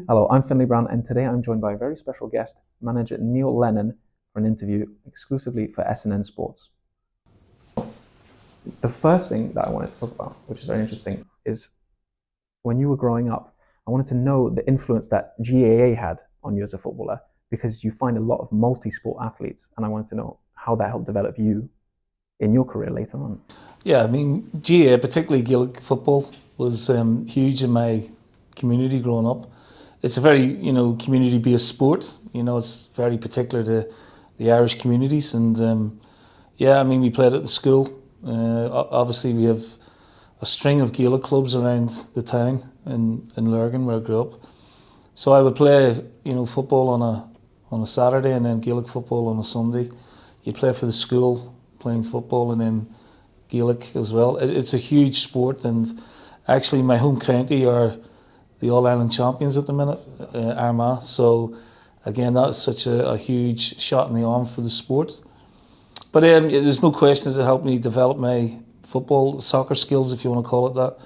Hello, I'm Finley Brown, and today I'm joined by a very special guest, manager Neil Lennon, for an interview exclusively for SNN Sports. The first thing that I wanted to talk about, which is very interesting, is when you were growing up, I wanted to know the influence that GAA had on you as a footballer, because you find a lot of multi-sport athletes, and I wanted to know how that helped develop you in your career later on. Yeah, I mean, GAA, particularly Gaelic football, was huge in my community growing up. It's a very, community-based sport. It's very particular to the Irish communities. And we played at the school. Obviously, we have a string of Gaelic clubs around the town in Lurgan, where I grew up. So I would play, football on a Saturday and then Gaelic football on a Sunday. You play for the school, playing football, and then Gaelic as well. It's a huge sport, and actually my home county are the All-Ireland champions at the minute, Armagh. So again, that's such a huge shot in the arm for the sport. But there's no question that it helped me develop my soccer skills, if you want to call it that.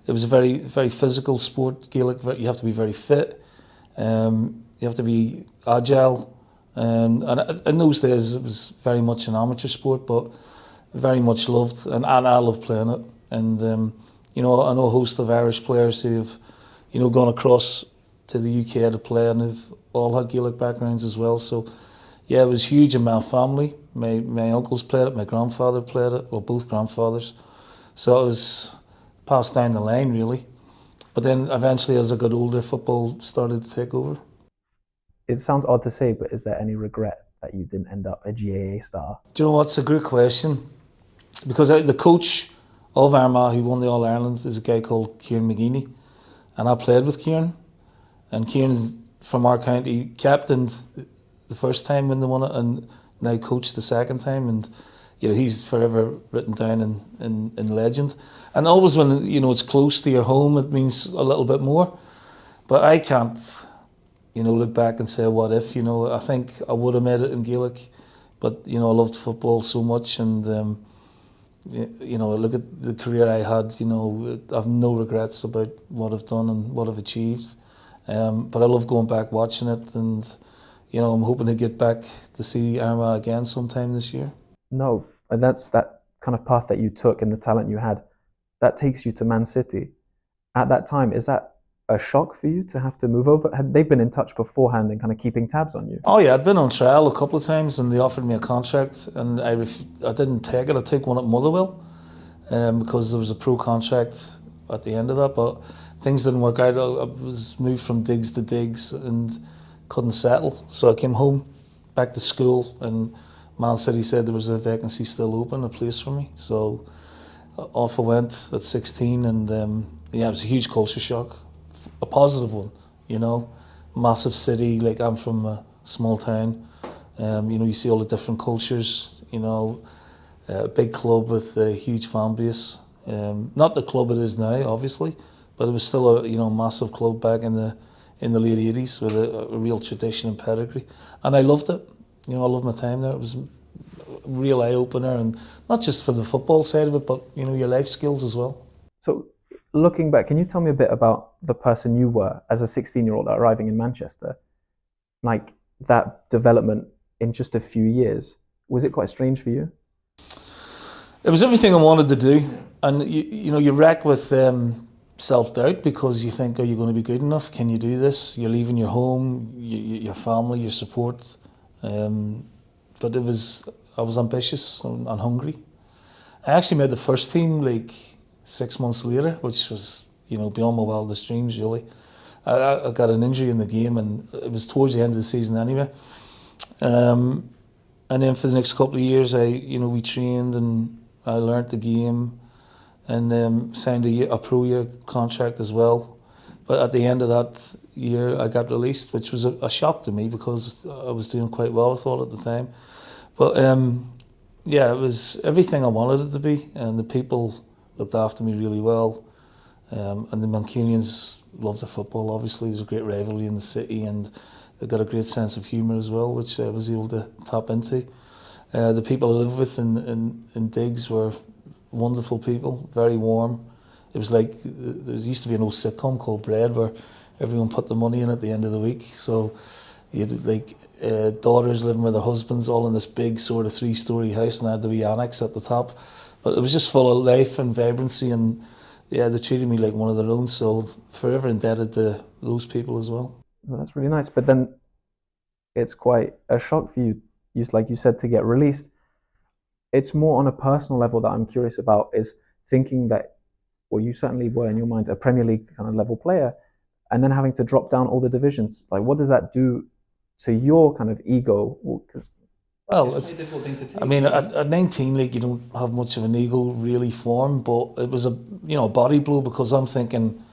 It was a very, very physical sport, Gaelic. You have to be very fit. You have to be agile. And in those days, it was very much an amateur sport, but very much loved, and I love playing it. And I know a host of Irish players who have gone across to the UK to play, and they've all had Gaelic backgrounds as well. So yeah, it was huge in my family. My uncles played it, my grandfather played it, well, both grandfathers. So it was passed down the line, really. But then eventually, as I got older, football started to take over. It sounds odd to say, but is there any regret that you didn't end up a GAA star? Do you know what's a great question? Because the coach of Armagh, who won the All-Ireland, is a guy called Kieran McGeeney. And I played with Kieran. And Kieran's from our county, captained the first time when they won it, and now coached the second time. And he's forever written down in legend. And always when it's close to your home, it means a little bit more. But I can't look back and say what if. I think I would have made it in Gaelic, but I loved football so much, and look at the career I had. I have no regrets about what I've done and what I've achieved. But I love going back watching it, and I'm hoping to get back to see Armagh again sometime this year. No, and that's that kind of path that you took and the talent you had. That takes you to Man City. At that time, is that a shock for you to have to move over? Had they been in touch beforehand and kind of keeping tabs on you? Oh yeah, I'd been on trial a couple of times, and they offered me a contract, and I didn't take it. I took one at Motherwell because there was a pro contract at the end of that, but things didn't work out. I was moved from digs to digs and couldn't settle, so I came home, back to school, and Man City said there was a vacancy still open, a place for me. So off I went at 16, and it was a huge culture shock. A positive one, massive city. Like, I'm from a small town. You see all the different cultures. A big club with a huge fan base. Not the club it is now, obviously, but it was still a massive club back in the late 80s with a real tradition and pedigree. And I loved it. I loved my time there. It was a real eye opener, and not just for the football side of it, but your life skills as well. So, looking back, can you tell me a bit about the person you were as a 16-year-old arriving in Manchester? Like, that development in just a few years, was it quite strange for you? It was everything I wanted to do, and you wreck with self-doubt, because you think, are you going to be good enough? Can you do this? You're leaving your home, your family, your support. But I was ambitious and hungry. I actually made the first team like 6 months later, which was, beyond my wildest dreams, really. I got an injury in the game, and it was towards the end of the season anyway. And then for the next couple of years, we trained, and I learnt the game, and signed a pro year contract as well. But at the end of that year, I got released, which was a shock to me, because I was doing quite well, I thought, at the time. But it was everything I wanted it to be, and the people looked after me really well. And the Mancunians loved the football, obviously. There's a great rivalry in the city, and they've got a great sense of humour as well, which I was able to tap into. The people I lived with in digs were wonderful people, very warm. It was like, there used to be an old sitcom called Bread, where everyone put the money in at the end of the week. So you had like daughters living with their husbands all in this big sort of 3-story house, and I had the wee annex at the top. But it was just full of life and vibrancy, and yeah, they treated me like one of their own. So forever indebted to those people as well. Well, that's really nice. But then it's quite a shock for you, like you said, to get released. It's more on a personal level that I'm curious about, is thinking that, well, you certainly were in your mind a Premier League kind of level player, and then having to drop down all the divisions. Like, what does that do to your kind of ego? Well, it's a difficult thing to take. I mean, at 19, like, you don't have much of an ego really formed, but it was a body blow, because I'm thinking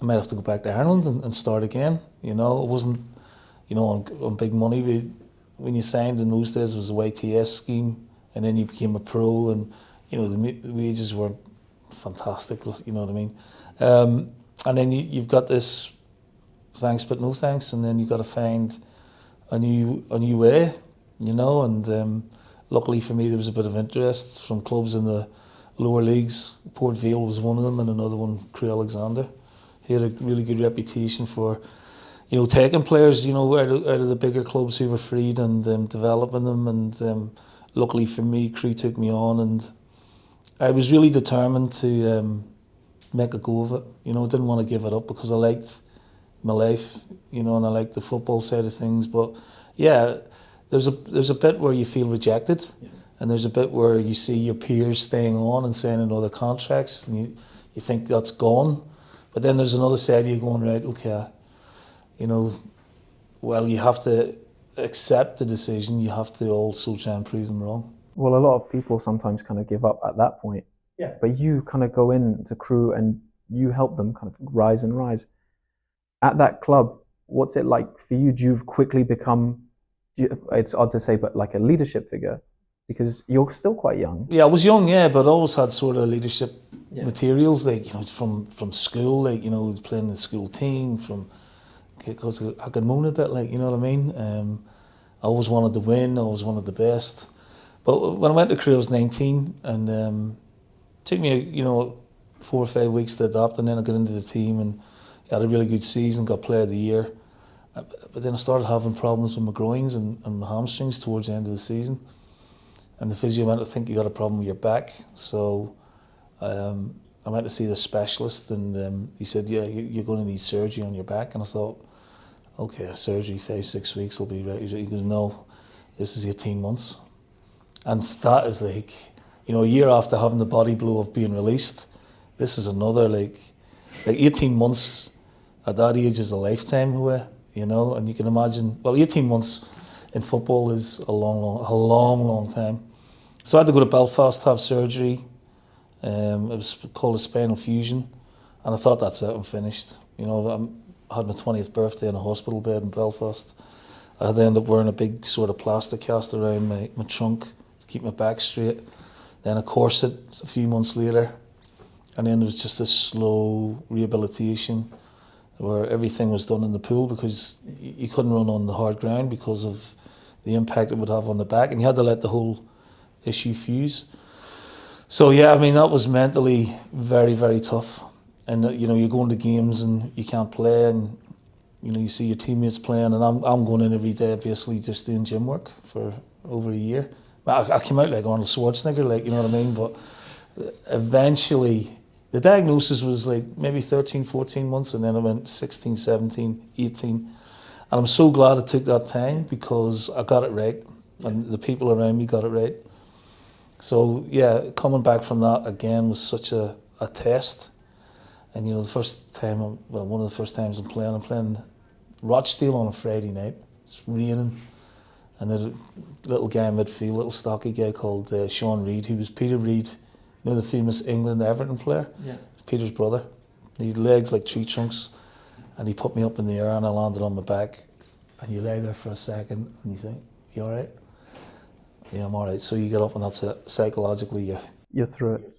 I might have to go back to Ireland and start again. It wasn't, on big money. When you signed in those days, it was a YTS scheme, and then you became a pro, and the wages were fantastic. You know what I mean? And then you've got this thanks but no thanks, and then you've got to find a new way. And luckily for me, there was a bit of interest from clubs in the lower leagues. Port Vale was one of them, and another one, Crewe Alexander. He had a really good reputation for, taking players, out of the bigger clubs who were freed, and developing them. And luckily for me, Crewe took me on, and I was really determined to make a go of it. I didn't want to give it up, because I liked my life, and I liked the football side of things. But yeah, there's a bit where you feel rejected, and there's a bit where you see your peers staying on and signing other contracts, and you think that's gone. But then there's another side of you going, right, okay, well, you have to accept the decision. You have to also try and prove them wrong. Well, a lot of people sometimes kind of give up at that point. Yeah. But you kind of go into Crewe and you help them kind of rise and rise. At that club, what's it like for you? Do you quickly become, it's odd to say, but like a leadership figure? Because you're still quite young. Yeah, I was young, but I always had sort of leadership materials, like, from school, like, I was playing in the school team, because I could moan a bit, like, you know what I mean? I always wanted to win, I always wanted the best. But when I went to Crewe, I was 19, and it took me, 4 or 5 weeks to adapt, and then I got into the team and had a really good season, got Player of the Year. But then I started having problems with my groins and my hamstrings towards the end of the season. And the physio went, I think you got a problem with your back. So I went to see the specialist, and he said, yeah, you're going to need surgery on your back. And I thought, okay, surgery, 5-6 weeks will be right. He goes, no, this is 18 months. And that is like, a year after having the body blow of being released, this is another, like 18 months at that age is a lifetime away, and you can imagine, well, 18 months in football is a long time. So I had to go to Belfast to have surgery. It was called a spinal fusion, and I thought, that's it, I'm finished. I had my 20th birthday in a hospital bed in Belfast. I had to end up wearing a big sort of plaster cast around my trunk to keep my back straight. Then a corset a few months later, and then there was just a slow rehabilitation where everything was done in the pool, because you couldn't run on the hard ground because of the impact it would have on the back, and you had to let the whole issue fuse. So yeah, I mean, that was mentally very, very tough. And you go into games and you can't play, and you see your teammates playing, and I'm going in every day basically just doing gym work for over a year. I came out like Arnold Schwarzenegger, like, you know what I mean? But eventually, the diagnosis was like maybe 13, 14 months, and then I went 16, 17, 18. And I'm so glad I took that time, because I got it right, and the people around me got it right. So yeah, coming back from that again was such a test. And the first time, one of the first times I'm playing Rochdale on a Friday night. It's raining, and there's a little guy in midfield, little stocky guy called Sean Reid, who was Peter Reid, the famous England Everton player. Yeah. Peter's brother. He had legs like tree trunks, and he put me up in the air, and I landed on my back. And you lay there for a second, and you think, you all right? Yeah, I'm all right. So you get up, and that's it. Psychologically, you're through it.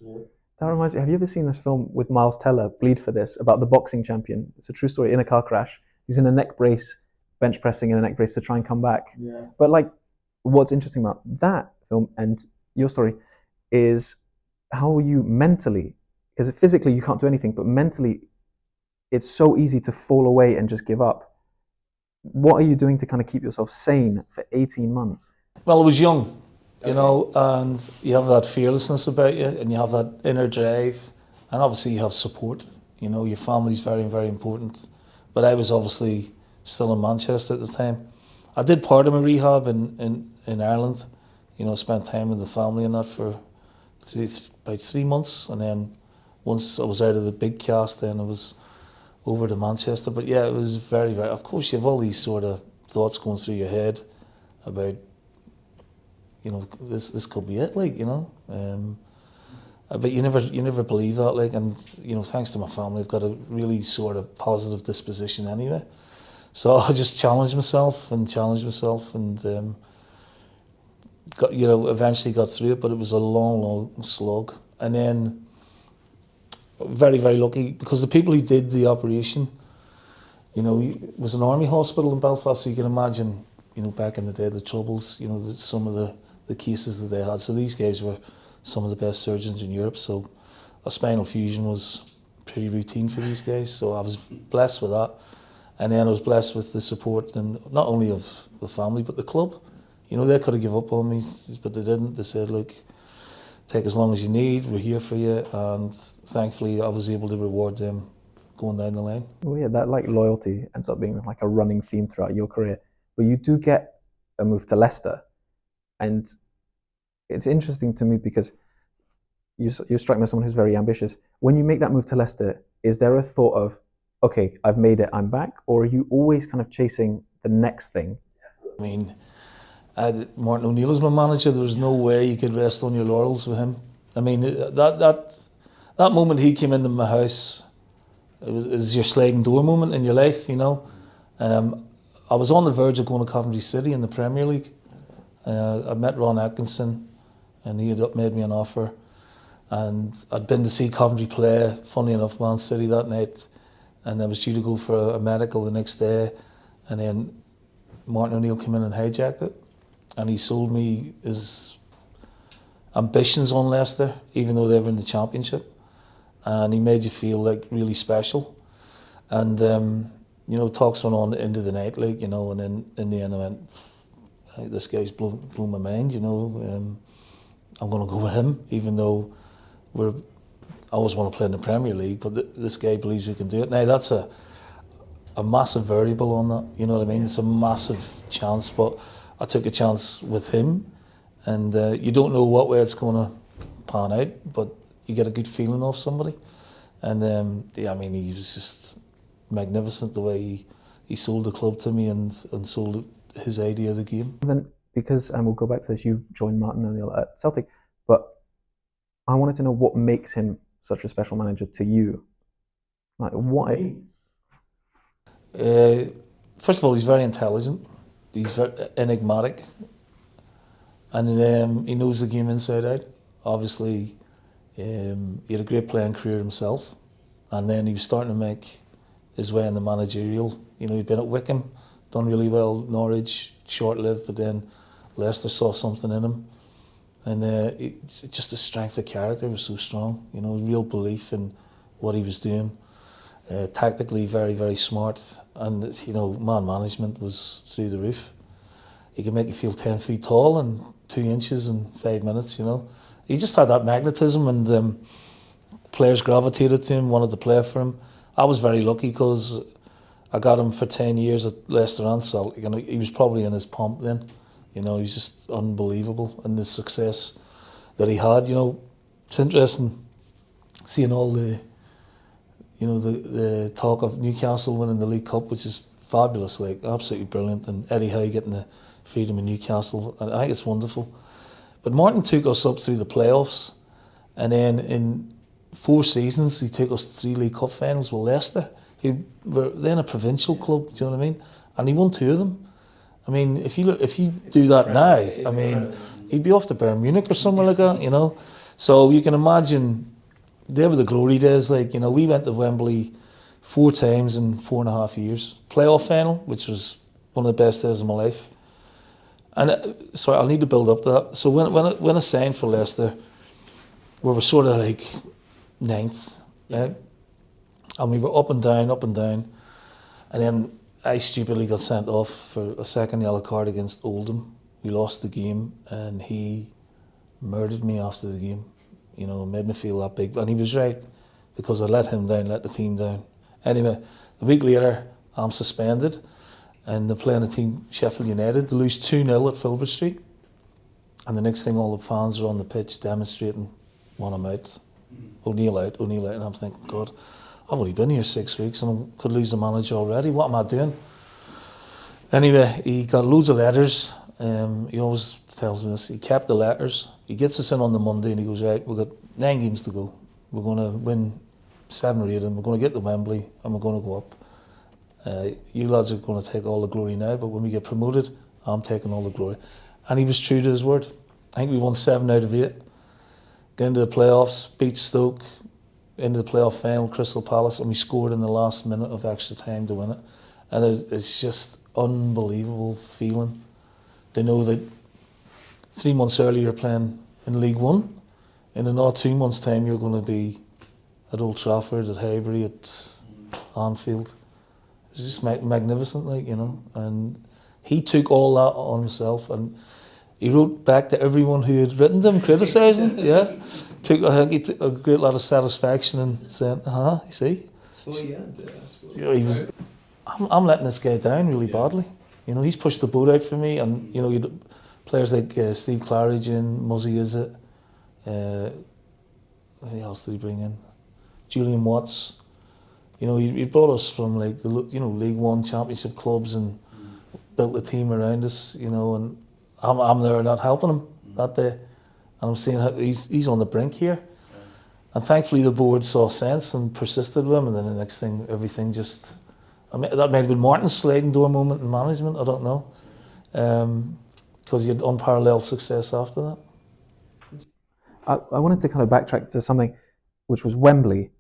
That reminds me, have you ever seen this film with Miles Teller, Bleed for This, about the boxing champion? It's a true story, in a car crash. He's in a neck brace, bench pressing in a neck brace to try and come back. Yeah. But like, what's interesting about that film and your story is how you mentally, because physically you can't do anything, but mentally, it's so easy to fall away and just give up. What are you doing to kind of keep yourself sane for 18 months? Well, I was young, you know, and you have that fearlessness about you, and you have that inner drive, and obviously you have support. You know, your family's very, very important. But I was obviously still in Manchester at the time. I did part of my rehab in Ireland. You know, spent time with the family and that for about 3 months, and then once I was out of the big cast, then I was over to Manchester. But yeah, it was very, very. Of course, you have all these sort of thoughts going through your head about, you know, this could be it, like, you know. But you never believe that, like, and you know, thanks to my family, I've got a really sort of positive disposition anyway. So I just challenged myself, and got, you know, eventually got through it. But it was a long, long slog. And then very, very lucky, because the people who did the operation, you know, it was an army hospital in Belfast, so you can imagine, you know, back in the day, the troubles, you know, some of the cases that they had. So these guys were some of the best surgeons in Europe, so a spinal fusion was pretty routine for these guys, so I was blessed with that. And then I was blessed with the support, and not only of the family, but the club. You know, they could have given up on me, but they didn't. They said, look, take as long as you need, we're here for you, and thankfully I was able to reward them going down the line. Well, yeah, that like loyalty ends up being like a running theme throughout your career. But you do get a move to Leicester, and it's interesting to me because you strike me as someone who's very ambitious. When you make that move to Leicester, is there a thought of, okay, I've made it, I'm back, or are you always kind of chasing the next thing? I mean, I had Martin O'Neill as my manager. There was no way you could rest on your laurels with him. I mean, that moment he came into my house, it was your sliding door moment in your life, you know. I was on the verge of going to Coventry City in the Premier League. I met Ron Atkinson, and he had made me an offer. And I'd been to see Coventry play, funny enough, Man City that night, and I was due to go for a medical the next day, and then Martin O'Neill came in and hijacked it, and he sold me his ambitions on Leicester, even though they were in the Championship, and he made you feel like really special. And you know, talks went on into the night, like, you know, and then in the end I went, hey, this guy's blown my mind, you know. I'm going to go with him, even though I always want to play in the Premier League, but this guy believes we can do it. Now, that's a massive variable on that, you know what I mean? It's a massive chance, but I took a chance with him, and you don't know what way it's going to pan out, but you get a good feeling off somebody. And yeah, I mean, he was just magnificent the way he sold the club to me and sold his idea of the game. And then, because, and we'll go back to this, you joined Martin O'Neill at Celtic, but I wanted to know what makes him such a special manager to you. Like, why? First of all, he's very intelligent. He's very enigmatic, and he knows the game inside out. Obviously, he had a great playing career himself, and then he was starting to make his way in the managerial. You know, he'd been at Wickham, done really well. Norwich, short-lived, but then Leicester saw something in him, and just the strength of character was so strong. You know, real belief in what he was doing. Tactically, very, very smart, and you know, man management was through the roof. He could make you feel 10 feet tall and 2 inches in 5 minutes. You know, he just had that magnetism, and players gravitated to him, wanted to play for him. I was very lucky because I got him for 10 years at Leicester and Celtic, and he was probably in his pomp then. You know, he's just unbelievable, and the success that he had. You know, it's interesting seeing all the, you know, the talk of Newcastle winning the League Cup, which is fabulous, like absolutely brilliant, and Eddie Howe getting the freedom in Newcastle. And I think it's wonderful. But Martin took us up through the playoffs, and then in 4 seasons he took us to 3 League Cup finals with Leicester, who were then a provincial club. Do you know what I mean? And he won 2 of them. I mean, if you do that now, I mean, he'd be off to Bayern Munich or somewhere like that, you know. So you can imagine, they were the glory days. Like, you know, we went to Wembley 4 times in 4.5 years. Playoff final, which was one of the best days of my life. And sorry, I'll need to build up to that. So when I signed for Leicester, we were sort of like 9th, right? And we were up and down, and then I stupidly got sent off for a second yellow card against Oldham. We lost the game, and he murdered me after the game. You know, made me feel that big. And he was right, because I let him down, let the team down. Anyway, a week later, I'm suspended, and they're playing a team, Sheffield United. They lose 2-0 at Filbert Street. And the next thing, all the fans are on the pitch demonstrating, want him out. O'Neill out. And I'm thinking, God, I've only been here 6 weeks and I could lose the manager already. What am I doing? Anyway, he got loads of letters. He always tells me this. He kept the letters. He gets us in on the Monday and he goes, right, we've got 9 games to go. We're going to win 7 or 8 of them. We're going to get to Wembley and we're going to go up. You lads are going to take all the glory now, but when we get promoted, I'm taking all the glory. And he was true to his word. I think we won 7 out of 8. Got into the playoffs, beat Stoke, into the playoff final, Crystal Palace, and we scored in the last minute of extra time to win it. And it's just unbelievable feeling to know that 3 months earlier you're playing in League One, and in another 2 months' time you're going to be at Old Trafford, at Highbury, at Anfield. It's just magnificent, like, you know. And he took all that on himself, and he wrote back to everyone who had written them, criticising. Yeah, I think he took a great lot of satisfaction in saying, you see. Well, yeah, He was. I'm letting this guy down really badly. You know, he's pushed the boat out for me, and you know, you players like Steve Claridge and Muzzy is it. Who else did he bring in? Julian Watts. You know, he brought us from like the League One Championship clubs and built a team around us. You know, and I'm there not helping him that day, and I'm seeing how he's on the brink here. And thankfully the board saw sense and persisted with him, and then the next thing, everything just. I mean, that might have been Martin's sliding door moment in management, I don't know. Because he had unparalleled success after that. I wanted to kind of backtrack to something which was Wembley.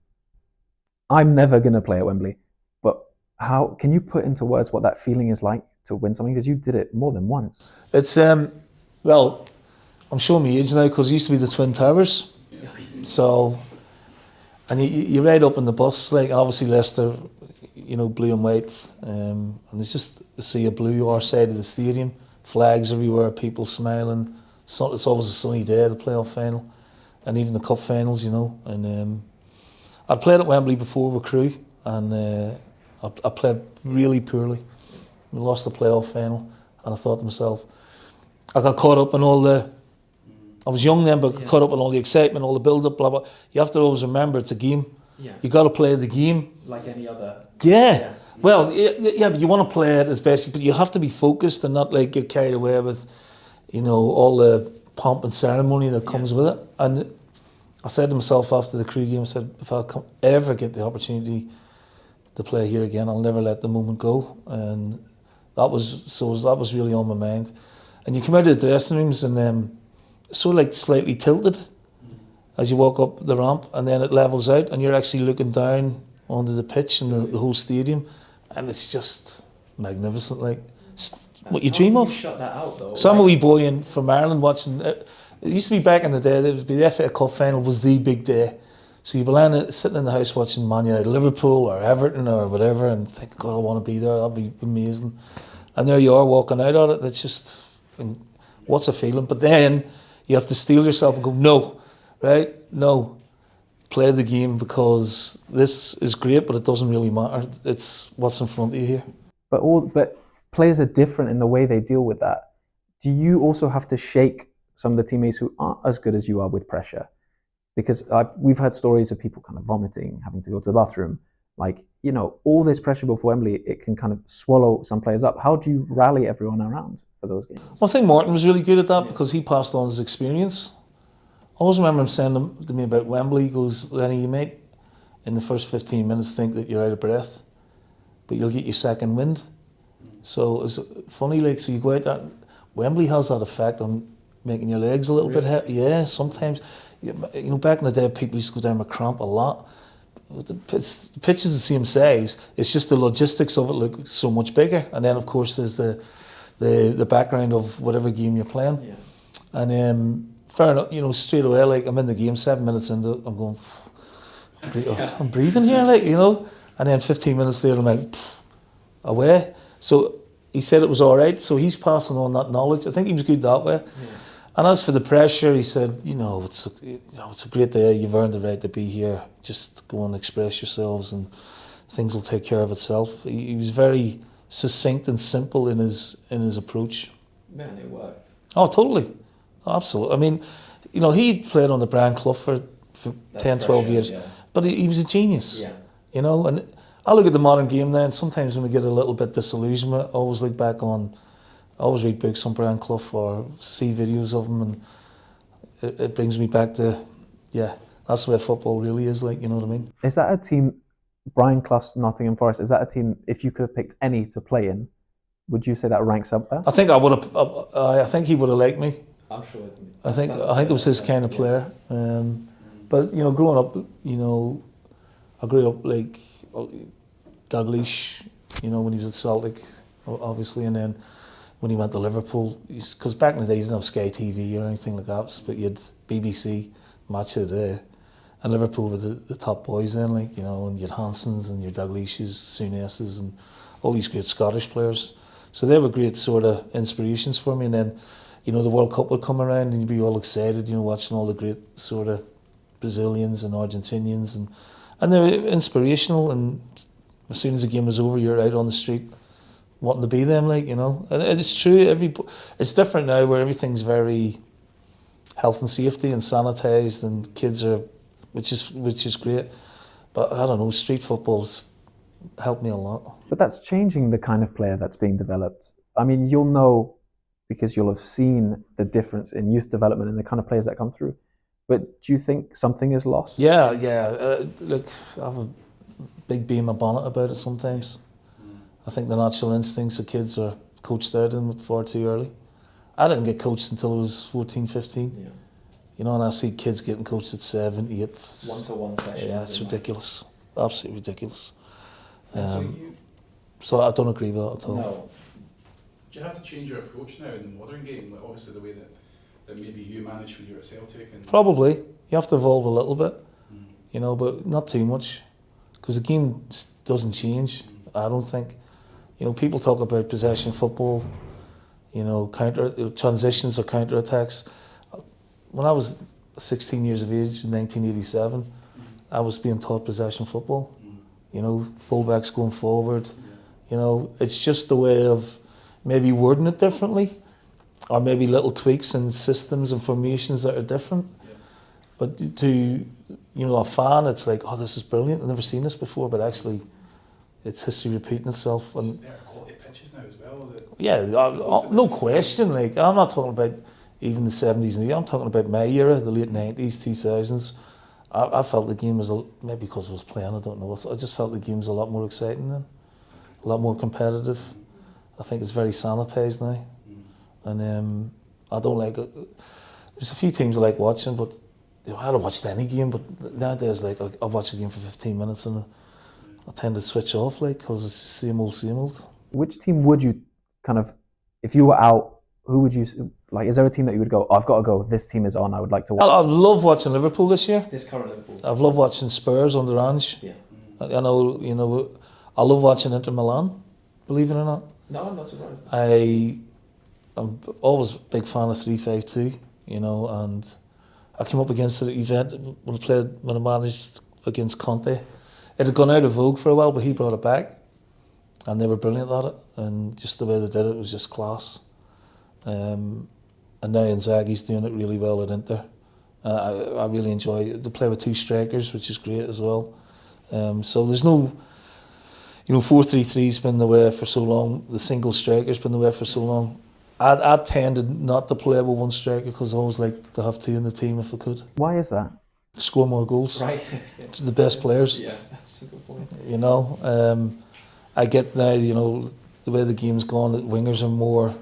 I'm never going to play at Wembley, but how can you put into words what that feeling is like to win something? Because you did it more than once. It's, well, I'm showing my age now because it used to be the Twin Towers. So, and you ride up in the bus, like, and obviously Leicester, you know, blue and white, and it's just a sea of blue our side of the stadium, flags everywhere, people smiling. So it's always a sunny day, the playoff final, and even the cup finals, you know. And I'd played at Wembley before with Crewe, and I played really poorly. We lost the playoff final, and I thought to myself, I got caught up in all the. I was young then, but caught up in all the excitement, all the build-up, blah blah. You have to always remember it's a game. Yeah. You got to play the game. Like any other. Yeah. Well, yeah, but you want to play it as best, but you have to be focused and not like get carried away with, you know, all the pomp and ceremony that comes with it. And I said to myself after the Crewe game, I said, if I ever get the opportunity to play here again, I'll never let the moment go. And that was really on my mind. And you come out of the dressing rooms and so like slightly tilted as you walk up the ramp, and then it levels out and you're actually looking down onto the pitch and the whole stadium, and it's just magnificent, like what you dream of. Shut that out though. So I'm a wee boy from Ireland watching it. It used to be back in the day, there would be the FA Cup final was the big day. So you'd be sitting in the house watching Man United, Liverpool or Everton or whatever, and think, God, I want to be there, that'd be amazing. And there you are walking out on it, and it's just, what's a feeling? But then you have to steel yourself and go, no, right? No. Play the game, because this is great, but it doesn't really matter. It's what's in front of you here. But players are different in the way they deal with that. Do you also have to shake some of the teammates who aren't as good as you are with pressure? Because we've heard stories of people kind of vomiting, having to go to the bathroom. Like, you know, all this pressure before Wembley, it can kind of swallow some players up. How do you rally everyone around for those games? Well, I think Martin was really good at that because he passed on his experience. I always remember him saying to me about Wembley, he goes, Lenny, you might in the first 15 minutes think that you're out of breath, but you'll get your second wind. So it's funny, like, so you go out there, Wembley has that effect on making your legs a little bit heavy. Yeah, sometimes, you know, back in the day, people used to go down with cramp a lot. The pitch is the same size, it's just the logistics of it look so much bigger. And then, of course, there's the background of whatever game you're playing. Yeah. And fair enough, you know, straight away, like I'm in the game, 7 minutes into it, I'm going, I'm breathing here, like, you know. And then 15 minutes later, I'm like, away. So he said it was all right. So he's passing on that knowledge. I think he was good that way. Yeah. And as for the pressure, he said, it's a great day. You've earned the right to be here. Just go and express yourselves, and things will take care of itself. He was very succinct and simple in his approach. Man, it worked. Oh, totally. Absolutely. I mean, he played on the Brian Clough for 10, 12 years. Yeah. But he was a genius. Yeah. And I look at the modern game now, and sometimes when we get a little bit disillusionment, I always look back on, I always read books on Brian Clough or see videos of him, and it brings me back to, that's the way football really is, like, you know what I mean? Is that a team, Brian Clough's Nottingham Forest, is that a team, if you could have picked any to play in, would you say that ranks up there? I think I would have. I think he would have liked me. I'm sure. I think it was his kind of player. But growing up, I grew up like Dalglish, when he was at Celtic, obviously, and then when he went to Liverpool, because back in the day you didn't have Sky TV or anything like that, but you had BBC, Match of the Day, and Liverpool were the top boys then, like, and you had Hansons and your Dalglishes, Souness's, and all these great Scottish players. So they were great sort of inspirations for me. And then, the World Cup would come around and you'd be all excited, watching all the great sort of Brazilians and Argentinians, and they were inspirational. And as soon as the game was over, you're out on the street wanting to be them, like, And it's true, it's different now where everything's very health and safety and sanitised, and kids are, which is great. But I don't know, street football's helped me a lot. But that's changing the kind of player that's being developed. I mean, you'll know because you'll have seen the difference in youth development and the kind of players that come through. But do you think something is lost? Yeah. Look, I have a big bee in my bonnet about it sometimes. I think the natural instincts of kids are coached out in far too early. I didn't get coached until I was 14, 15. Yeah. And I see kids getting coached at 7, 8. One-to-one sessions. Yeah, it's ridiculous. Absolutely ridiculous. So So I don't agree with that at all. no. Do you have to change your approach now in the modern game? Like obviously the way that maybe you managed when you were at Celtic and Probably. You have to evolve a little bit, but not too much. Because the game doesn't change, I don't think. People talk about possession football, counter transitions or counter-attacks. When I was 16 years of age in 1987, I was being taught possession football. Fullbacks going forward. It's just the way of maybe wording it differently, or maybe little tweaks and systems and formations that are different. Yeah. But to a fan, it's like, oh, this is brilliant. I've never seen this before, but actually, it's history repeating itself. And better quality pitches now as well. yeah, no question. Like, I'm not talking about even the 70s and 80s. I'm talking about my era, the late 90s, 2000s. I felt the game was, maybe because I was playing, I don't know. I just felt the game was a lot more exciting then, a lot more competitive. I think it's very sanitised now. And I don't like it. There's a few teams I like watching, but I haven't watched any game, but nowadays, like, I'll watch a game for 15 minutes and I tend to switch off, like, because it's same old. Which team would you kind of, if you were out, who would you, like, is there a team that you would go, I've got to go, this team is on, I would like to watch? I love watching Liverpool this year. This current Liverpool. I've loved watching Spurs under Ange. Yeah. I know, I love watching Inter Milan, believe it or not. No, I'm not surprised. I'm always a big fan of 3-5-2, and I came up against it at event when I managed against Conte. It had gone out of vogue for a while, but he brought it back, and they were brilliant at it, and just the way they did it was just class. And now Inzaghi's doing it really well at Inter. I really enjoy it. They play with 2 strikers, which is great as well. So there's no, 4-3-3's been the way for so long. The single striker's been the way for so long. I tended not to play with 1 striker because I always like to have 2 in the team if I could. Why is that? Score more goals. Right. To the best players. Yeah, that's a good point. I get now, the way the game's gone, that wingers are more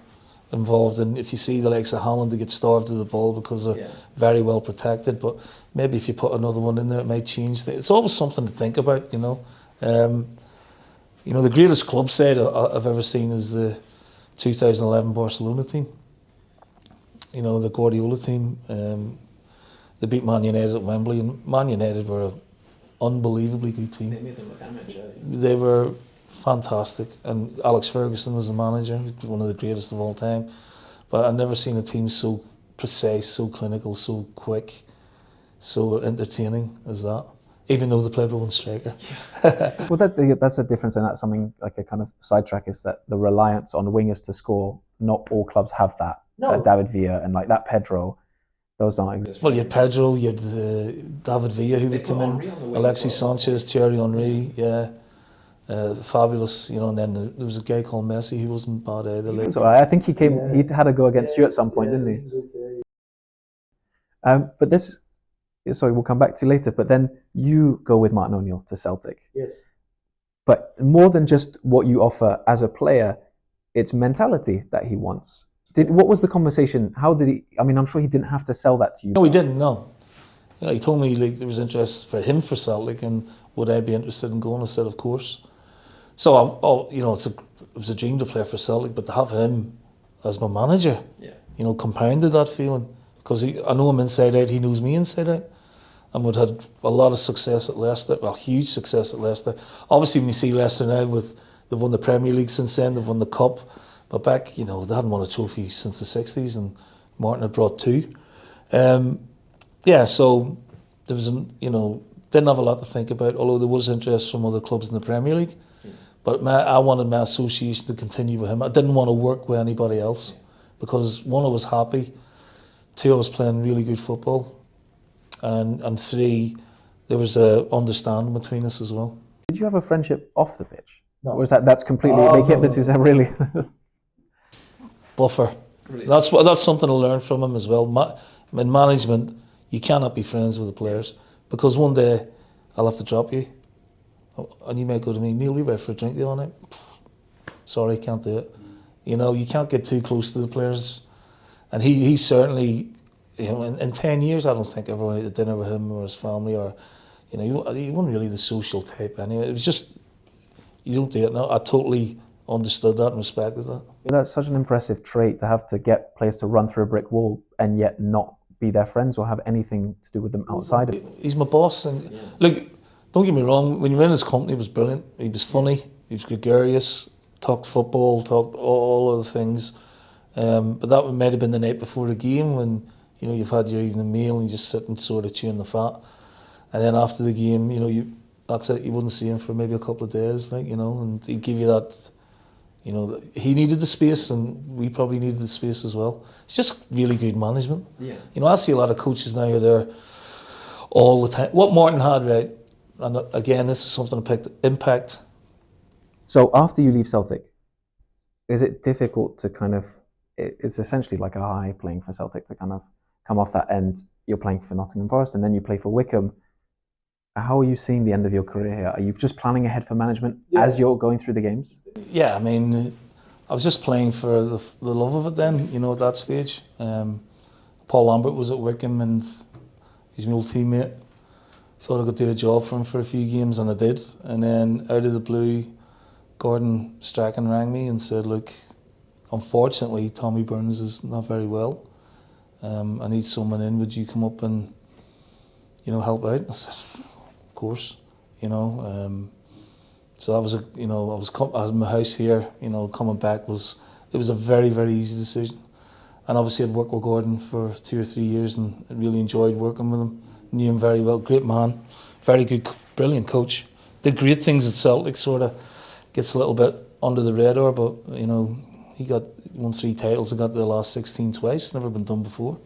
involved, and if you see the likes of Haaland, they get starved of the ball because they're very well protected, but maybe if you put another one in there it might change things. It's always something to think about. The greatest club side I've ever seen is the 2011 Barcelona team, the Guardiola team. They beat Man United at Wembley, and Man United were unbelievably good team. They made them look amateur. They were fantastic, and Alex Ferguson was the manager, one of the greatest of all time. But I've never seen a team so precise, so clinical, so quick, so entertaining as that. Even though they played with one striker. Well, that's a difference, and that's something like a kind of sidetrack, is that the reliance on wingers to score. Not all clubs have that. No. David Villa and like that Pedro, those don't exist. Well, you had Pedro, you had David Villa who They would put come in, Henry on the wing Alexis as well. Sanchez, Thierry Henry, yeah. Fabulous, you know, and then there was a guy called Messi who wasn't bad either. Like, So I think he had a go against you at some point, didn't he? But this, sorry, we'll come back to later. But then you go with Martin O'Neill to Celtic. Yes. But more than just what you offer as a player, it's mentality that he wants. What was the conversation? How did he? I mean, I'm sure he didn't have to sell that to you. no, he didn't, no. Yeah, he told me like there was interest for him for Celtic, and would I be interested in going? I said, of course. So, you know, it was a dream to play for Celtic, but to have him as my manager, Yeah. you know, compounded that feeling. Because I know him inside out, he knows me inside out. And we'd had a lot of success at Leicester, well, huge success at Leicester. Obviously, when you see Leicester now, they've won the Premier League since then, they've won the Cup. But back, you know, they hadn't won a trophy since the 60s, and Martin had brought 2. Yeah, so there was, you know, didn't have a lot to think about, although there was interest from other clubs in the Premier League. But I wanted my association to continue with him. I didn't want to work with anybody else because, 1, I was happy, 2, I was playing really good football, and 3, there was a understanding between us as well. Did you have a friendship off the pitch? No. Or is that's completely, they kept the two separate, really? Buffer. Really? That's something I learned from him as well. In management, you cannot be friends with the players because one day I'll have to drop you. And you might go to me, Neil, we went for a drink the other night. Sorry, can't do it. You know, you can't get too close to the players. And he certainly, you know, in 10 years, I don't think I ever went out to dinner with him or his family, or, you know, he wasn't really the social type anyway. It was just, you don't do it now. I totally understood that and respected that. That's such an impressive trait, to have to get players to run through a brick wall and yet not be their friends or have anything to do with them outside of it. He's my boss, and look, don't get me wrong, when you were in his company, it was brilliant. He was funny, he was gregarious, talked football, talked all of the things. But that might have been the night before the game when, you know, you've had your evening meal and you just sit and sort of chewing the fat. And then after the game, you know, that's it, you wouldn't see him for maybe a couple of days, like, you know, and he'd give you that, you know, he needed the space and we probably needed the space as well. It's just really good management. Yeah. You know, I see a lot of coaches now who are there all the time. What Martin had, right, and again, this is something I picked, impact. So after you leave Celtic, is it difficult to kind of, it's essentially like a high playing for Celtic to kind of come off that end? You're playing for Nottingham Forest and then you play for Wickham. How are you seeing the end of your career here? Are you just planning ahead for management as you're going through the games? Yeah, I mean, I was just playing for the love of it then, you know, at that stage. Paul Lambert was at Wickham and he's my old teammate. Thought I could do a job for him for a few games, and I did. And then out of the blue, Gordon Strachan rang me and said, look, unfortunately, Tommy Burns is not very well. I need someone in, would you come up and, you know, help out? I said, of course, you know. So that was I had my house here, you know, coming back it was a very, very easy decision. And obviously I'd worked with Gordon for 2 or 3 years and I really enjoyed working with him. Knew him very well, great man, very good, brilliant coach. Did great things at Celtic, sort of gets a little bit under the radar, but, you know, he won 3 titles and got to the last 16 twice, never been done before.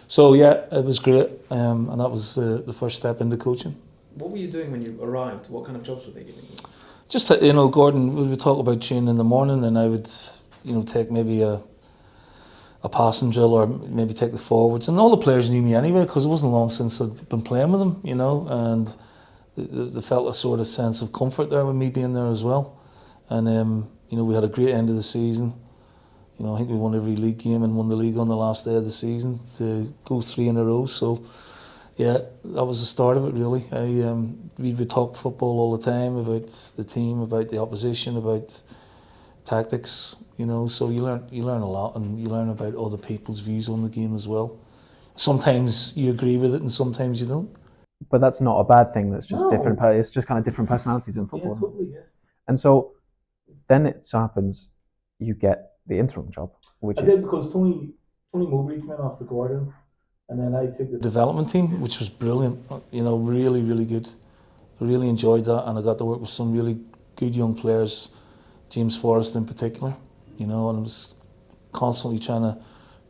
So yeah, it was great, and that was the first step into coaching. What were you doing when you arrived? What kind of jobs were they giving you? Just, you know, Gordon, we would talk about training in the morning, and I would, you know, take maybe a passing drill or maybe take the forwards. And all the players knew me anyway because it wasn't long since I'd been playing with them, you know, and they felt a sort of sense of comfort there with me being there as well. And, you know, we had a great end of the season. You know, I think we won every league game and won the league on the last day of the season to go 3 in a row. So, yeah, that was the start of it, really. We would talk football all the time about the team, about the opposition, about tactics, you know. So you learn a lot, and you learn about other people's views on the game as well. Sometimes you agree with it and sometimes you don't. But that's not a bad thing. That's just No. different. It's just kind of different personalities in football. Yeah, totally, yeah. And so then it so happens you get the interim job, which I did because Tony Mowbray came in off the Gordon, and then I took the development team, which was brilliant. You know, really, really good. I really enjoyed that, and I got to work with some really good young players, James Forrest in particular. You know, and I was constantly trying to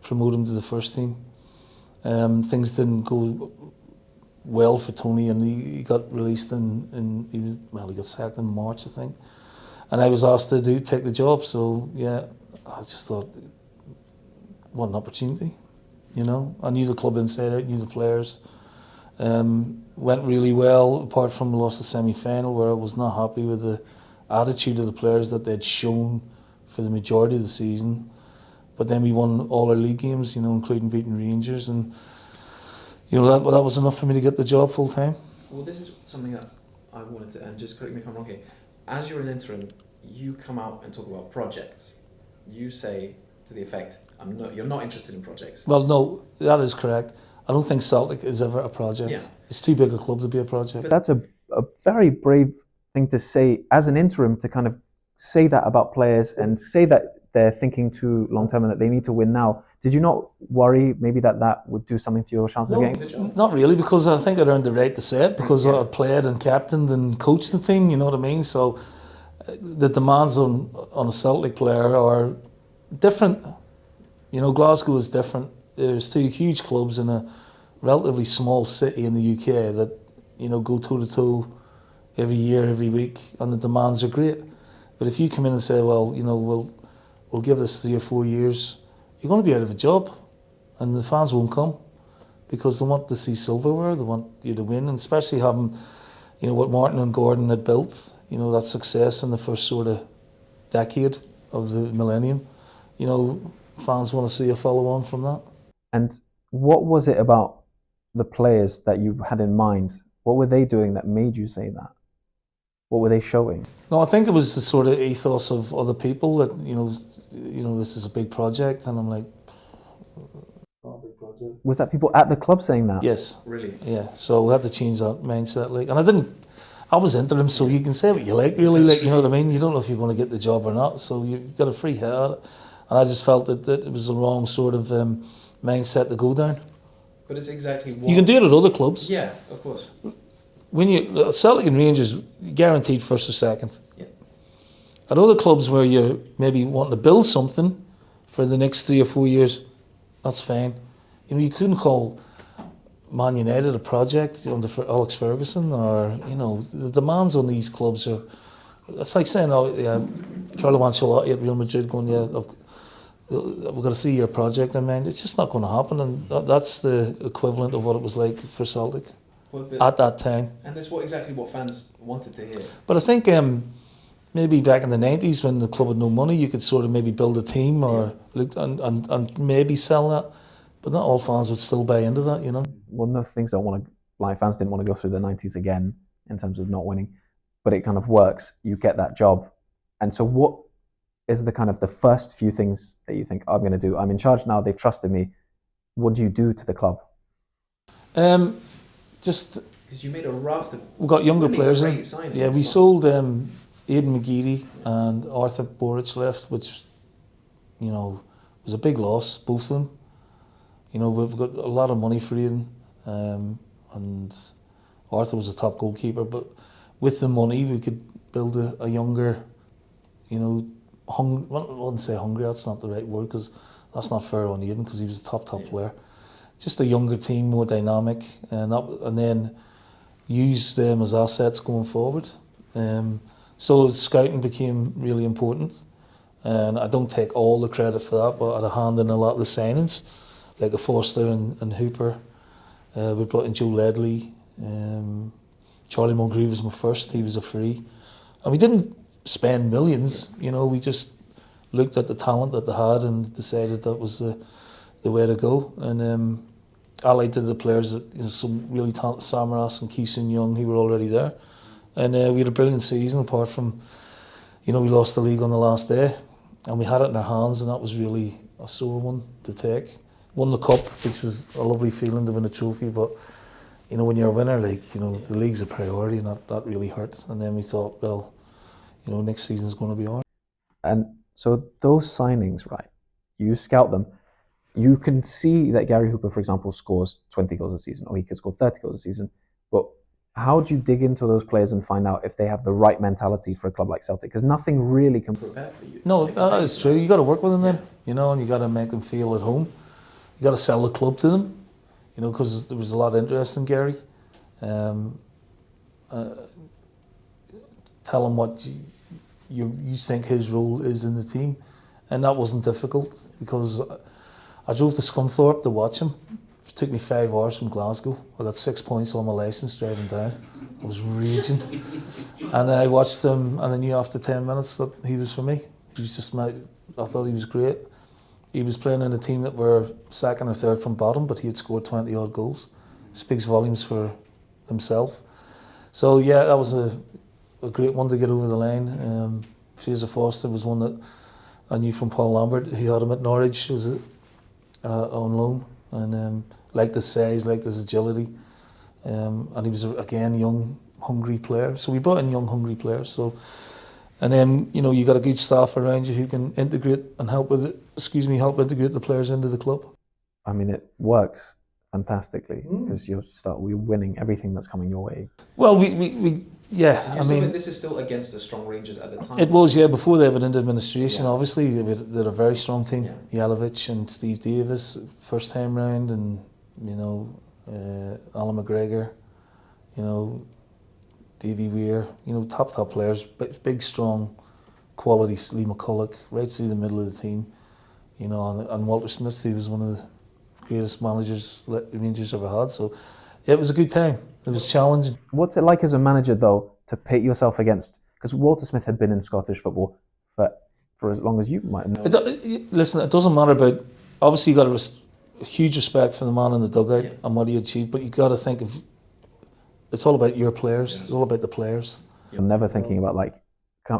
promote him to the first team. Things didn't go well for Tony, and he got released he got sacked in March, I think. And I was asked to take the job, so yeah, I just thought, what an opportunity, you know. I knew the club inside out, knew the players. Went really well, apart from lost the semi-final, where I was not happy with the attitude of the players that they'd shown for the majority of the season. But then we won all our league games, you know, including beating Rangers, and you know that was enough for me to get the job full time. Well, this is something that I wanted to, and just correct me if I'm wrong here. As you're an interim, you come out and talk about projects. You say to the effect, you're not interested in projects. Well, no, that is correct. I don't think Celtic is ever a project. Yeah. It's too big a club to be a project. that's a very brave thing to say as an interim, to kind of say that about players and say that they're thinking too long term and that they need to win now. Did you not worry maybe that would do something to your chances of getting the job? Not really, because I think I'd earned the right to say it, because I played and captained and coached the team, you know what I mean? So the demands on a Celtic player are different. You know, Glasgow is different. There's two huge clubs in a relatively small city in the UK that, you know, go toe to toe every year, every week, and the demands are great. But if you come in and say, well, you know, we'll give this 3 or 4 years, you're going to be out of a job, and the fans won't come because they want to see silverware, they want you to win, and especially having, you know, what Martin and Gordon had built, you know, that success in the first sort of decade of the millennium. You know, fans want to see a follow on from that. And what was it about the players that you had in mind? What were they doing that made you say that? What were they showing? No, I think it was the sort of ethos of other people that, you know, this is a big project, and I'm like, it's not a big project. Was that people at the club saying that? Yes. Really? Yeah. So we had to change that mindset. Like, and I was interim, so you can say what you like, really. Like, you know what I mean? You don't know if you're going to get the job or not, so you've got a free hit at it. And I just felt that it was the wrong sort of mindset to go down. But it's exactly what... You can do it at other clubs. Yeah, of course. When you Celtic and Rangers, guaranteed first or second. Yeah. At other clubs where you're maybe wanting to build something for the next 3 or 4 years, that's fine. You know, you couldn't call Man United a project under Alex Ferguson, or, you know, the demands on these clubs are. It's like saying, oh yeah, Carlo Ancelotti at Real Madrid going, yeah, look, we've got a 3-year project in mind. It's just not going to happen, and that's the equivalent of what it was like for Celtic at that time. And that's exactly what fans wanted to hear. But I think maybe back in the 90s, when the club had no money, you could sort of maybe build a team or look and maybe sell that. But not all fans would still buy into that, you know. Well, no, things don't want to, like, fans didn't want to go through the 90s again in terms of not winning, but it kind of works. You get that job. And so what is the kind of the first few things that you think, I'm going to do? I'm in charge now, they've trusted me. What do you do to the club? Because you made a raft of... We got younger really players great in. signings. Yeah, we sold Aidan McGeady and Arthur Boric left, which, you know, was a big loss, both of them. You know, we've got a lot of money for Aidan, and Arthur was a top goalkeeper, but with the money we could build a younger, you know, I wouldn't say hungry, that's not the right word, because that's not fair on Aidan, because he was a top player. Just a younger team, more dynamic, and then use them as assets going forward. So scouting became really important, and I don't take all the credit for that, but I had a hand in a lot of the signings, like a Foster and Hooper. We brought in Joe Ledley. Charlie Mulgrew was my first, he was a free. And we didn't spend millions, you know, we just looked at the talent that they had and decided that was the way to go. And allied to the players, that, you know, some really talented Samaras and Keeson Young, who were already there. And we had a brilliant season, apart from, you know, we lost the league on the last day, and we had it in our hands, and that was really a sore one to take. Won the cup, which was a lovely feeling to win a trophy, but, you know, when you're a winner, like, you know, the league's a priority, and that really hurt. And then we thought, well, you know, next season's going to be on. And so those signings, right, you scout them, you can see that Gary Hooper, for example, scores 20 goals a season, or he could score 30 goals a season. But how do you dig into those players and find out if they have the right mentality for a club like Celtic? Because nothing really can Prepare for you. No, that is true. You got to work with them then, you know, and you got to make them feel at home. You got to sell the club to them, you know, because there was a lot of interest in Gary. Tell him what you think his role is in the team, and that wasn't difficult because I drove to Scunthorpe to watch him. It took me 5 hours from Glasgow. I got 6 points on my licence driving down. I was raging, and I watched him, and I knew after 10 minutes that he was for me. He was just I thought he was great. He was playing in a team that were second or third from bottom, but he had scored 20 odd goals. Speaks volumes for himself. So yeah, that was a great one to get over the line. Fraser Foster was one that I knew from Paul Lambert. He had him at Norwich, was on loan, and liked his size, liked his agility, and he was again young, hungry player. So we brought in young, hungry players. So, and then you know you got a good staff around you who can integrate and help integrate the players into the club. I mean, it works fantastically because we're winning everything that's coming your way. Well, we yeah. I mean, this is still against the strong Rangers at the time. it was, yeah, before they had into administration. Yeah. Obviously, they had a very strong team. Yeah. Jalovic and Steve Davis, first time round, and you know, Alan McGregor, you know, Davy Weir, you know, top players, big, strong, quality. Lee McCulloch, right through the middle of the team, you know, and Walter Smith, he was one of the greatest managers Rangers ever had. So yeah, it was a good time. It was challenging. What's it like as a manager, though, to pit yourself against? Because Walter Smith had been in Scottish football for as long as you might know. Listen, it doesn't matter about. Obviously, you got a huge respect for the man in the dugout and what he achieved, but you got to think of. It's all about your players. Yeah. It's all about the players. You're never thinking about like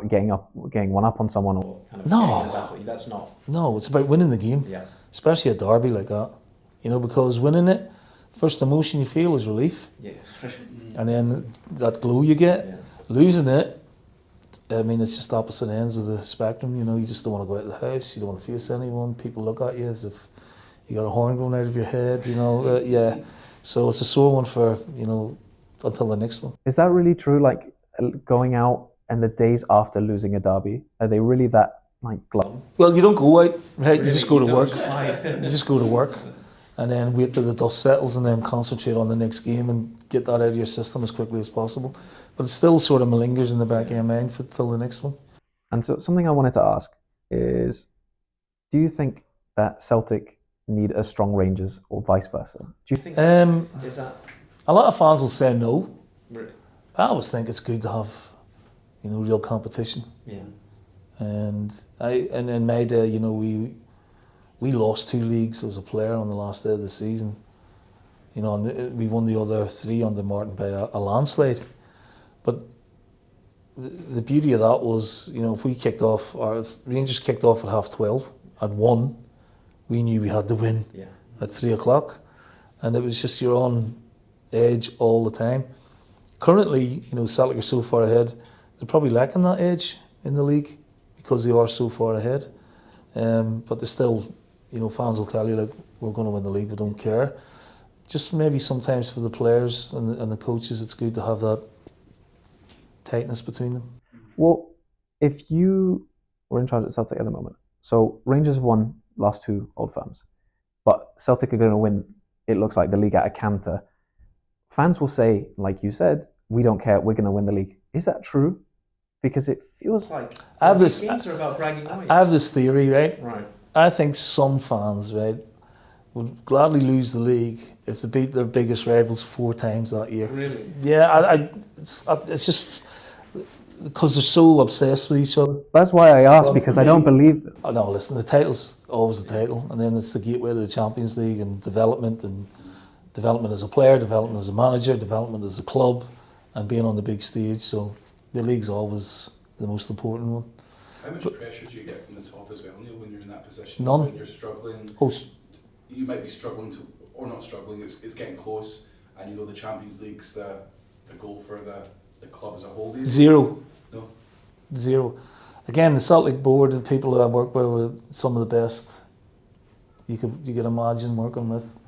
getting one up on someone. Or kind of no, that's not. No, it's about winning the game. Yeah. Especially a derby like that, you know, because winning it, first emotion you feel is relief. Yeah. And then that glow you get. Yeah. Losing it, I mean, it's just opposite ends of the spectrum. You know, you just don't want to go out of the house. You don't want to face anyone. People look at you as if you got a horn going out of your head. You know, yeah. So it's a sore one for, you know, until the next one. Is that really true? Like going out and the days after losing a derby, are they really that like glum? Well, you don't go out, right? Really? You just go to work. You just go to work, and then wait till the dust settles, and then concentrate on the next game and get that out of your system as quickly as possible. But it still sort of malingers in the back of your mind till the next one. And so something I wanted to ask is, do you think that Celtic need a strong Rangers or vice versa? Do you think is that? A lot of fans will say no. Really? I always think it's good to have, you know, real competition. Yeah. And in my day, you know, we lost 2 leagues as a player on the last day of the season. You know, and we won the other 3 under Martin by a landslide. But the beauty of that was, you know, if Rangers kicked off at 12:30 and won, we knew we had to win at 3:00, and it was just your own edge all the time. Currently, you know, Celtic are so far ahead, they're probably lacking that edge in the league because they are so far ahead. But there's still, you know, fans will tell you, like, we're going to win the league, we don't care. Just maybe sometimes for the players and the coaches, it's good to have that tightness between them. Well, if you were in charge at Celtic at the moment, so Rangers have won last 2 Old Firms, but Celtic are going to win, it looks like, the league at a canter. Fans will say, like you said, we don't care, we're going to win the league. Is that true? Because it feels like games are about bragging rights. I have this theory, right? Right. I think some fans, right, would gladly lose the league if they beat their biggest rivals 4 times that year. Really? Yeah, it's just because they're so obsessed with each other. That's why I asked, because I don't believe it. Oh, no, listen, the title's always the title, and then it's the gateway to the Champions League and development as a player, development as a manager, development as a club, and being on the big stage. So the league's always the most important one. How much pressure do you get from the top as well, Neil, when you're in that position? None. When you're struggling, you might be struggling to, or not struggling, it's getting close, And the Champions League's the goal for the club as a whole? Zero. No. Zero. Again, the Celtic board, the people that I work with were some of the best you could imagine working with.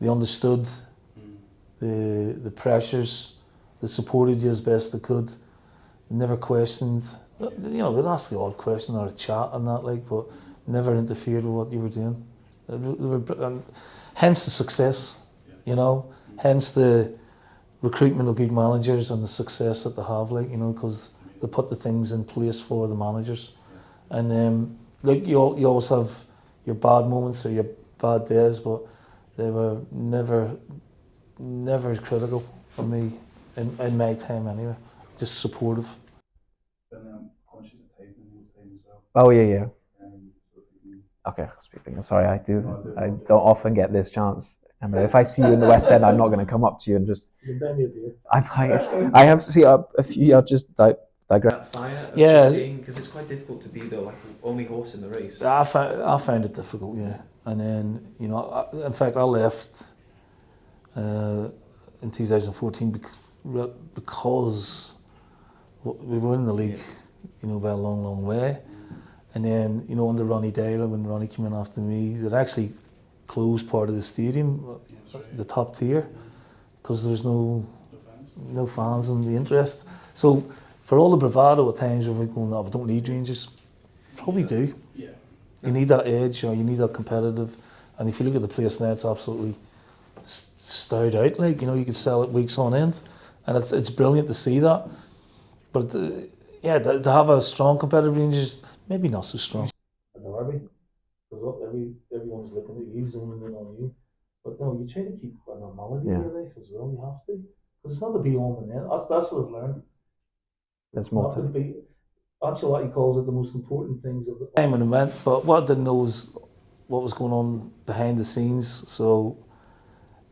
They understood the pressures, they supported you as best they could, never questioned. They'd ask the odd question or a chat and that, but never interfered with what you were doing. And hence the success, hence the recruitment of good managers and the success that they have, because they put the things in place for the managers. And you always have your bad moments or your bad days, but they were never critical of me in my time anyway. Just supportive. And conscious of time in those time as well. Oh yeah. Okay, speaking. Sorry, I don't often get this chance. If I see you in the West End, I'm not going to come up to you and just. I have to see a few. I'll just digress. That fire, yeah, because it's quite difficult to be the only horse in the race. I found it difficult, yeah. And then in fact, I left in 2014 because we were in the league, by a long way. And then under Ronnie Daly, when Ronnie came in after me, they'd actually closed part of the stadium, the top tier, because there was no fans and the interest. So for all the bravado at times when we're going, we don't need Rangers, probably do. Yeah. You need that edge, or you need that competitive. And if you look at the place now, it's absolutely stowed out. You could sell it weeks on end, and it's brilliant to see that. But to have a strong competitive Rangers, maybe not so strong. A derby, because everyone's looking at you, zooming in on you. But no, you try to keep a normality in your life as well. You have to, because it's not to be on and end. That's what I've learned. There's more to be. Ancelotti calls it the most important things of the time and event. But what I didn't know was what was going on behind the scenes. So,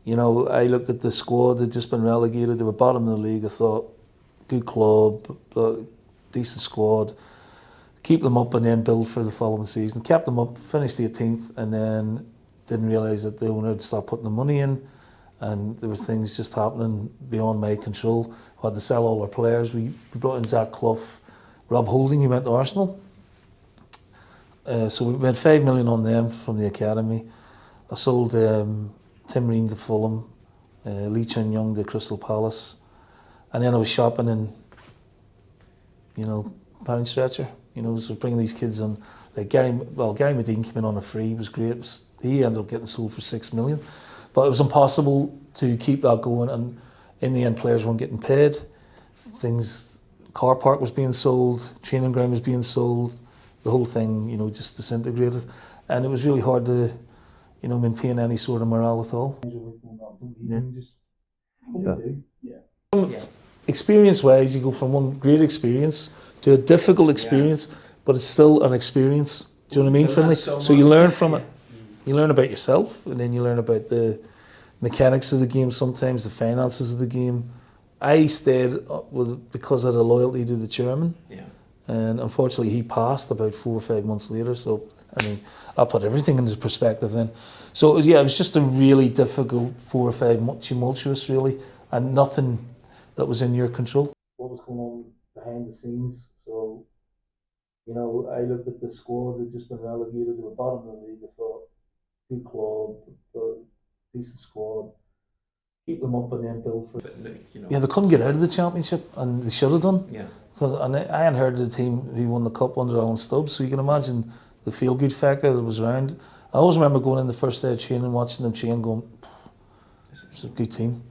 I looked at the squad. They'd just been relegated. They were bottom of the league. I thought, good club, decent squad. Keep them up and then build for the following season. Kept them up, finished 18th, and then didn't realise that the owner had stopped putting the money in, and there were things just happening beyond my control. We had to sell all our players. We brought in Zach Clough, Rob Holding, he went to Arsenal. So we made 5 million on them from the academy. I sold Tim Ream to Fulham, Lee Chun Young to Crystal Palace, and then I was shopping in, pound stretcher. So bringing these kids on, like Gary Medine came in on a free, was great. He ended up getting sold for 6 million, but it was impossible to keep that going. And in the end, players weren't getting paid. Car park was being sold, training ground was being sold. The whole thing, just disintegrated, and it was really hard to, maintain any sort of morale at all. Experience-wise, you go from one great experience to a difficult experience, but it's still an experience. Do you know what I mean, Finlay? So you learn from it. You learn about yourself, and then you learn about the mechanics of the game, sometimes the finances of the game. I stayed because of the loyalty to the chairman. Yeah. And unfortunately, he passed about 4 or 5 months later. So, I put everything into perspective then. So, it was just a really difficult 4 or 5 months, tumultuous, really, and nothing that was in your control. What was going on behind the scenes? So, I looked at the squad, they'd just been relegated, they were bottom of the league. I thought, good club, decent squad. Keep them up and then build for. Yeah, they couldn't get out of the championship, and they should have done. Yeah. And I hadn't heard of the team who won the cup under Alan Stubbs, so you can imagine the feel-good factor that was around. I always remember going in the first day of training, watching them train, going, it's a good team.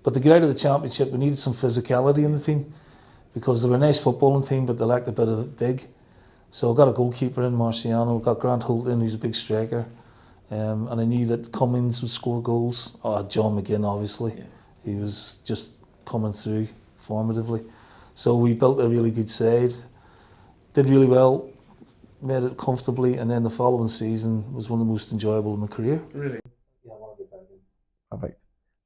But to get out of the championship, we needed some physicality in the team, because they were a nice footballing team, but they lacked a bit of dig. So I got a goalkeeper in, Marciano, got Grant Holt in, who's a big striker. And I knew that Cummings would score goals. John McGinn, obviously. Yeah. He was just coming through formatively. So we built a really good side, did really well, made it comfortably, and then the following season was one of the most enjoyable in my career. Really? Yeah, I want to get back in. Perfect.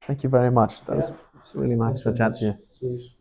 Thank you very much. That was really nice to chat to you. Cheers.